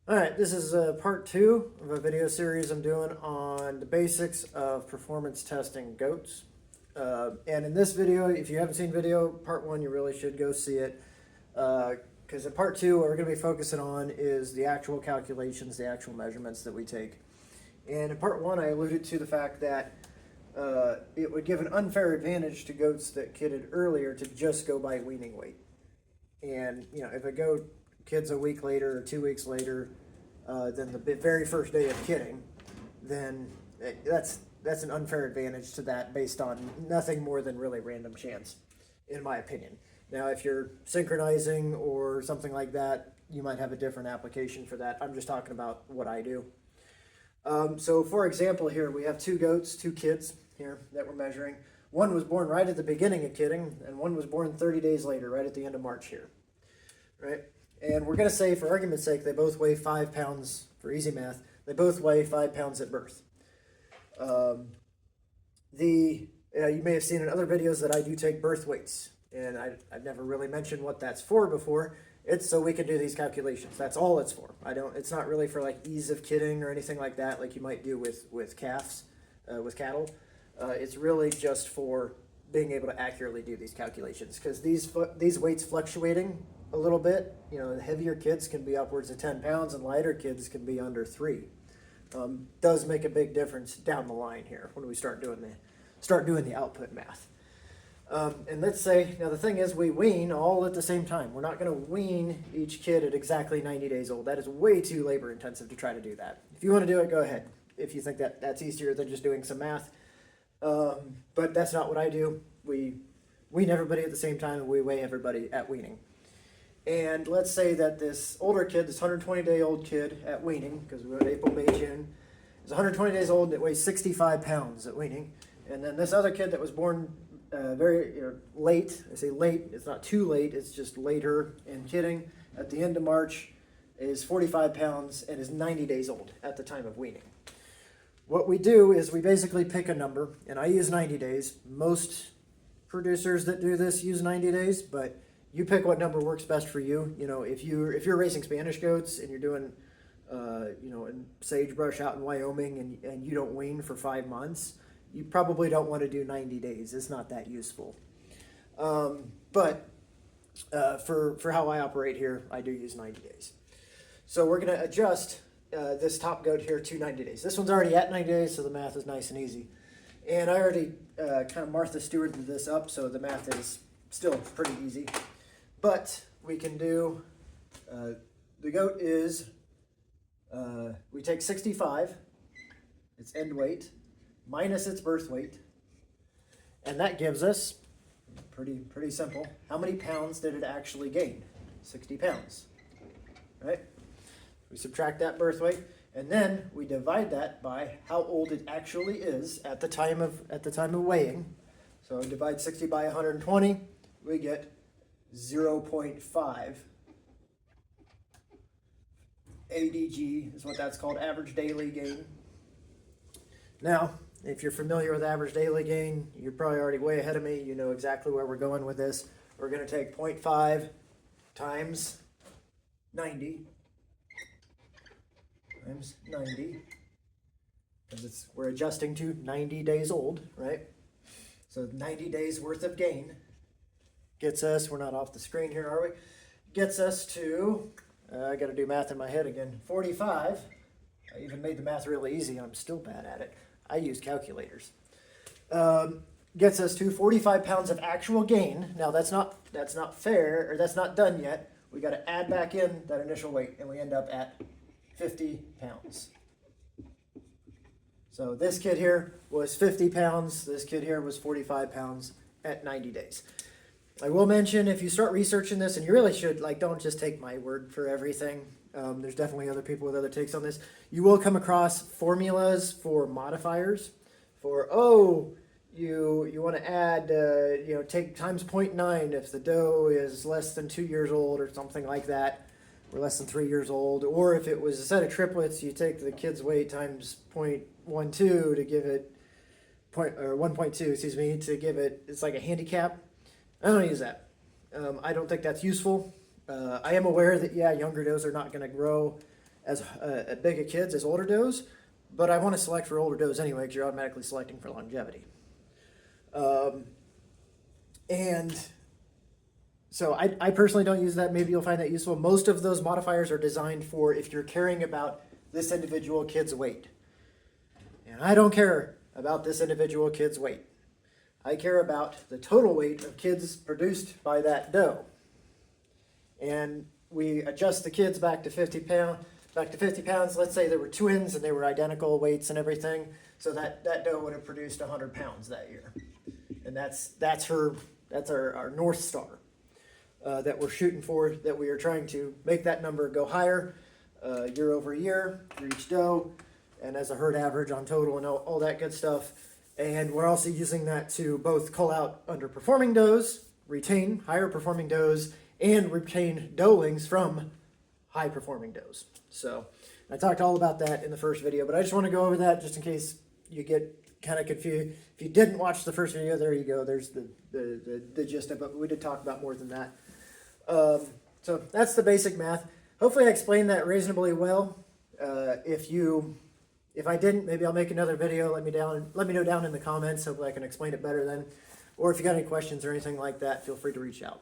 All right, this is part two of a video series I'm doing on the basics of performance testing goats. And in this video, if you haven't seen video part one, you really should go see it. Because in part two, what we're going to be focusing on is the actual calculations, the actual measurements that we take. And in part one, I alluded to the fact that it would give an unfair advantage to goats that kidded earlier to just go by weaning weight. And if a goat kids a week later or 2 weeks later than the very first day of kidding, then that's an unfair advantage to that based on nothing more than really random chance, in my opinion. Now, if you're synchronizing or something like that, you might have a different application for that. I'm just talking about what I do. So, for example, here we have two goats, two kids here that we're measuring. One was born right at the beginning of kidding, and one was born 30 days later, right at the end of March here. Right? And we're going to say, for argument's sake, they both weigh 5 pounds, for easy math, they both weigh 5 pounds at birth. You may have seen in other videos that I do take birth weights, and I've never really mentioned what that's for before. It's so we can do these calculations. That's all it's for. It's not really for like ease of kidding or anything like that, like you might do with calves, with cattle. It's really just for being able to accurately do these calculations, because these weights fluctuating a little bit. The heavier kids can be upwards of 10 pounds and lighter kids can be under 3. Does make a big difference down the line here when we start doing the output math. And let's say, now the thing is, we wean all at the same time. We're not going to wean each kid at exactly 90 days old. That is way too labor intensive to try to do that. If you want to do it, go ahead. If you think that that's easier than just doing some math. But that's not what I do. We wean everybody at the same time, and we weigh everybody at weaning. And let's say that this older kid, this 120-day-old kid at weaning, because we're April, May, June, is 120 days old and it weighs 65 pounds at weaning. And then this other kid that was born very late, I say late, it's not too late, it's just later in kidding, at the end of March, is 45 pounds and is 90 days old at the time of weaning. What we do is we basically pick a number, and I use 90 days. Most producers that do this use 90 days, but you pick what number works best for you. If you're raising Spanish goats and you're doing, in sagebrush out in Wyoming, and you don't wean for 5 months, you probably don't want to do 90 days. It's not that useful. But for how I operate here, I do use 90 days. So we're going to adjust this top goat here to 90 days. This one's already at 90 days, so the math is nice and easy. And I already kind of Martha Stewarted this up, so the math is still pretty easy. But we can do, the goat is, we take 65, its end weight, minus its birth weight, and that gives us, pretty simple, how many pounds did it actually gain? 60 pounds, right? We subtract that birth weight, and then we divide that by how old it actually is at the time of weighing. So divide 60 by 120, we get 0.5 ADG is what that's called, average daily gain. Now, if you're familiar with average daily gain, you're probably already way ahead of me. You know exactly where we're going with this. We're going to take 0.5 times 90 because we're adjusting to 90 days old, right? So 90 days worth of gain gets us, we're not off the screen here, are we? Gets us to, I got to do math in my head again, 45. I even made the math really easy. I'm still bad at it. I use calculators. Gets us to 45 pounds of actual gain. Now that's not fair, or that's not done yet. We got to add back in that initial weight, and we end up at 50 pounds. So this kid here was 50 pounds. This kid here was 45 pounds at 90 days. I will mention, if you start researching this, and you really should, don't just take my word for everything. There's definitely other people with other takes on this. You will come across formulas for modifiers. For, you want to add, take times 0.9 if the doe is less than 2 years old or something like that, or less than 3 years old. Or if it was a set of triplets, you take the kid's weight times 0.12 to give it, 1.2, to give it, it's like a handicap. I don't use that. I don't think that's useful. I am aware that, younger does are not going to grow as big a kids as older does, but I want to select for older does anyway because you're automatically selecting for longevity. And so I personally don't use that. Maybe you'll find that useful. Most of those modifiers are designed for if you're caring about this individual kid's weight. And I don't care about this individual kid's weight. I care about the total weight of kids produced by that doe. And we adjust the kids back to 50 pounds. Let's say there were twins and they were identical weights and everything. So that doe would have produced 100 pounds that year. And that's our North Star that we're shooting for, that we are trying to make that number go higher year over year for each doe, and as a herd average on total and all that good stuff. And we're also using that to both call out underperforming does, retain higher performing does, and retain doelings from high performing does. So I talked all about that in the first video, but I just want to go over that just in case you get kind of confused. If you didn't watch the first video, there you go. There's the gist of it, but we did talk about more than that. So that's the basic math. Hopefully I explained that reasonably well. If I didn't, maybe I'll make another video. Let me know down in the comments. Hopefully I can explain it better then. Or if you got any questions or anything like that, feel free to reach out.